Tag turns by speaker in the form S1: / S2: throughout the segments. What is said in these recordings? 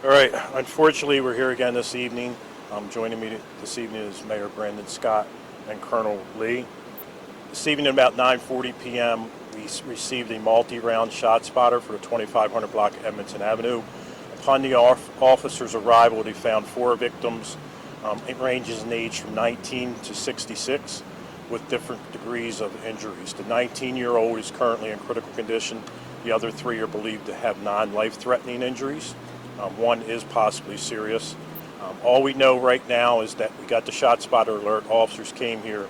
S1: All right. Unfortunately, we're here again this evening. Joining me this evening is Mayor Brandon Scott and Colonel Lee. This evening at about 9:40 p.m., we received a multi-round shot spotter for the 2500 block of Edmondson Avenue. Upon the officer's arrival, they found four victims. It ranges in age from 19 to 66 with different degrees of injuries. The 19-year-old is currently in critical condition. The other three are believed to have non-life-threatening injuries. One is possibly serious. All we know right now is that we got the shot spotter alert. Officers came here,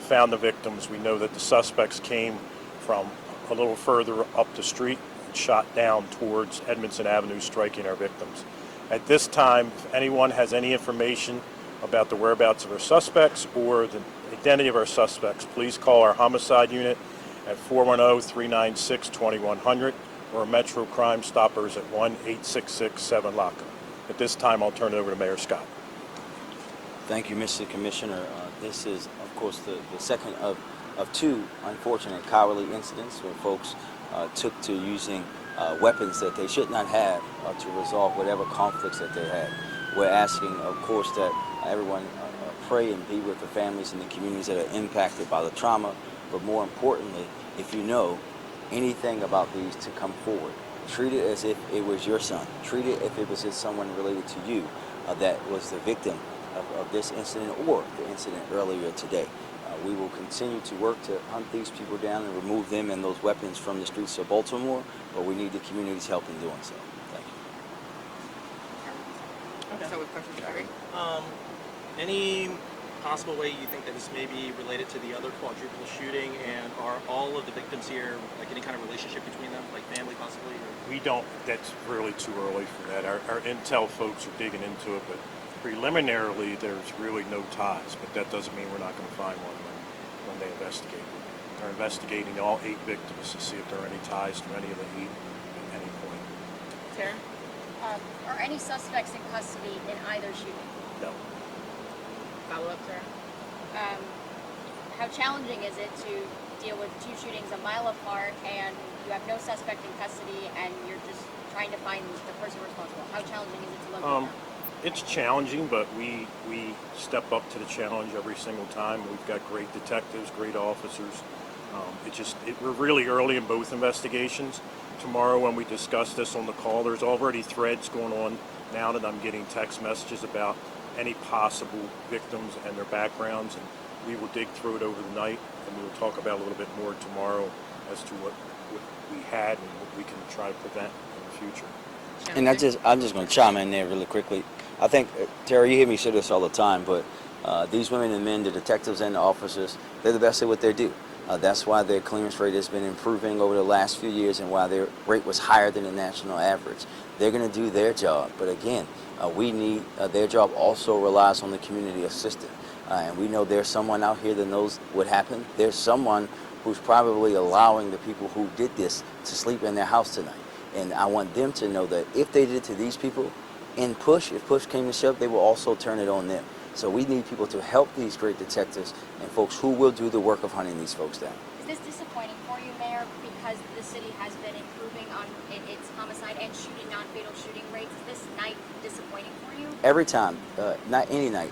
S1: found the victims. We know that the suspects came from a little further up the street and shot down towards Edmondson Avenue, striking our victims. At this time, if anyone has any information about the whereabouts of our suspects or the identity of our suspects, please call our homicide unit at 410-396-2100 or Metro Crime Stoppers at 1-866-7-LOCKUP. At this time, I'll turn it over to Mayor Scott.
S2: Thank you, Mr. Commissioner. This is, of course, the second of two unfortunate cowardly incidents where folks took to using weapons that they should not have to resolve whatever conflicts that they had. We're asking, of course, that everyone pray and be with the families and the communities that are impacted by the trauma, but more importantly, if you know anything about these, to come forward. Treat it as if it was your son. Treat it if it was just someone related to you that was the victim of this incident or the incident earlier today. We will continue to work to hunt these people down and remove them and those weapons from the streets of Baltimore, but we need the community's help in doing so. Thank you.
S3: Okay. So with questions, Gary? Any possible way you think that this may be related to the other quadruple shooting, and are all of the victims here like any kind of relationship between them, like family possibly? Or?
S1: We don't, that's really too early for that. Our intel folks are digging into it, but preliminarily there's really no ties, but that doesn't mean we're not going to find one when they investigate. They're investigating all 8 victims to see if there are any ties to any of the 8 at any point.
S3: Taryn?
S4: Are any suspects in custody in either shooting?
S1: No.
S3: Follow up, Sarah?
S4: How challenging is it to deal with 2 shootings a mile apart and you have no suspect in custody and you're just trying to find the person responsible? How challenging is it to locate them?
S1: It's challenging, but we step up to the challenge every single time. We've got great detectives, great officers. We're really early in both investigations. Tomorrow when we discuss this on the call, there's already threads going on now that I'm getting text messages about any possible victims and their backgrounds, and we will dig through it over the night, and we will talk about a little bit more tomorrow as to what we had and what we can try to prevent in the future.
S2: And I'm just going to chime in there really quickly. I think, Terry, you hear me say this all the time, but these women and men, the detectives and the officers, they're the best at what they do. That's why their clearance rate has been improving over the last few years and why their rate was higher than the national average. They're going to do their job, but again, we need, their job also relies on the community assistant. And we know there's someone out here that knows what happened. There's someone who's probably allowing the people who did this to sleep in their house tonight. And I want them to know that if they did it to these people, if push came to shove, they will also turn it on them. So we need people to help these great detectives and folks who will do the work of hunting these folks down.
S4: Is this disappointing for you, Mayor, because the city has been improving on its homicide and non-fatal shooting rates? Is this night disappointing for you?
S2: Every time, not any night,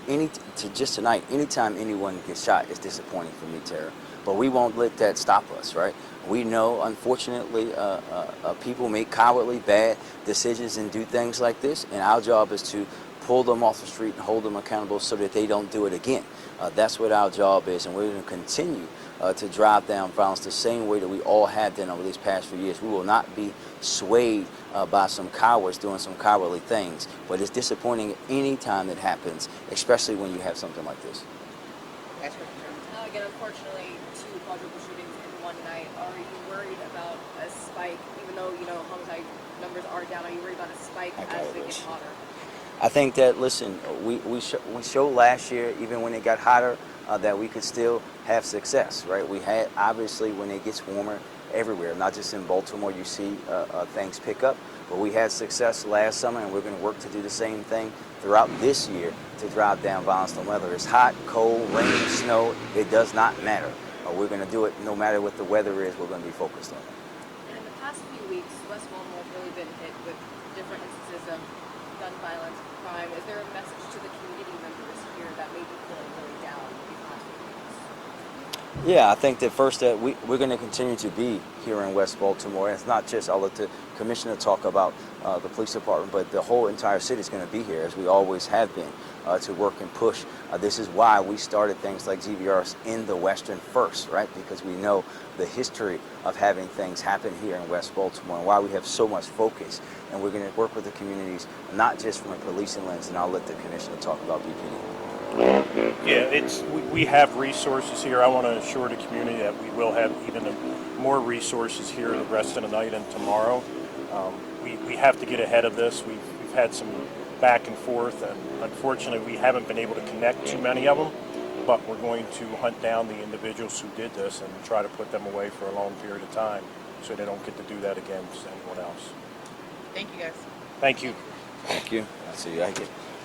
S2: just tonight, anytime anyone gets shot is disappointing for me, Tara. But we won't let that stop us, right? We know, unfortunately, people make cowardly, bad decisions and do things like this, and our job is to pull them off the street and hold them accountable so that they don't do it again. That's what our job is, and we're going to continue to drive down violence the same way that we all have done over these past few years. We will not be swayed by some cowards doing some cowardly things, but it's disappointing any time it happens, especially when you have something like this.
S5: Again, unfortunately, 2 quadruple shootings in one night. Are you worried about a spike, even though, homicide numbers are down? Are you worried about a spike as it gets hotter?
S2: I think that, listen, we showed last year, even when it got hotter, that we could still have success, right? We had, obviously, when it gets warmer everywhere, not just in Baltimore, you see things pick up, but we had success last summer, and we're going to work to do the same thing throughout this year to drive down violence. No matter it's hot, cold, rain, snow, it does not matter. We're going to do it no matter what the weather is. We're going to be focused on it.
S5: And in the past few weeks, West Baltimore has really been hit with different instances of time, is there a message to the community members here that may be feeling really down these last few weeks?
S2: Yeah, I think that first that we're going to continue to be here in West Baltimore. And it's not just, I'll let the commissioner talk about the police department, but the whole entire city is going to be here, as we always have been, to work and push. This is why we started things like GVRs in the Western first, right? Because we know the history of having things happen here in West Baltimore and why we have so much focus. And we're going to work with the communities, not just from a policing lens, and I'll let the commissioner talk about BPD.
S1: Yeah, we have resources here. I want to assure the community that we will have even more resources here the rest of the night and tomorrow. We have to get ahead of this. We've had some back and forth, and unfortunately we haven't been able to connect too many of them, but we're going to hunt down the individuals who did this and try to put them away for a long period of time so they don't get to do that again to anyone else.
S5: Thank you, guys.
S1: Thank you.
S2: Thank you. I see you. I get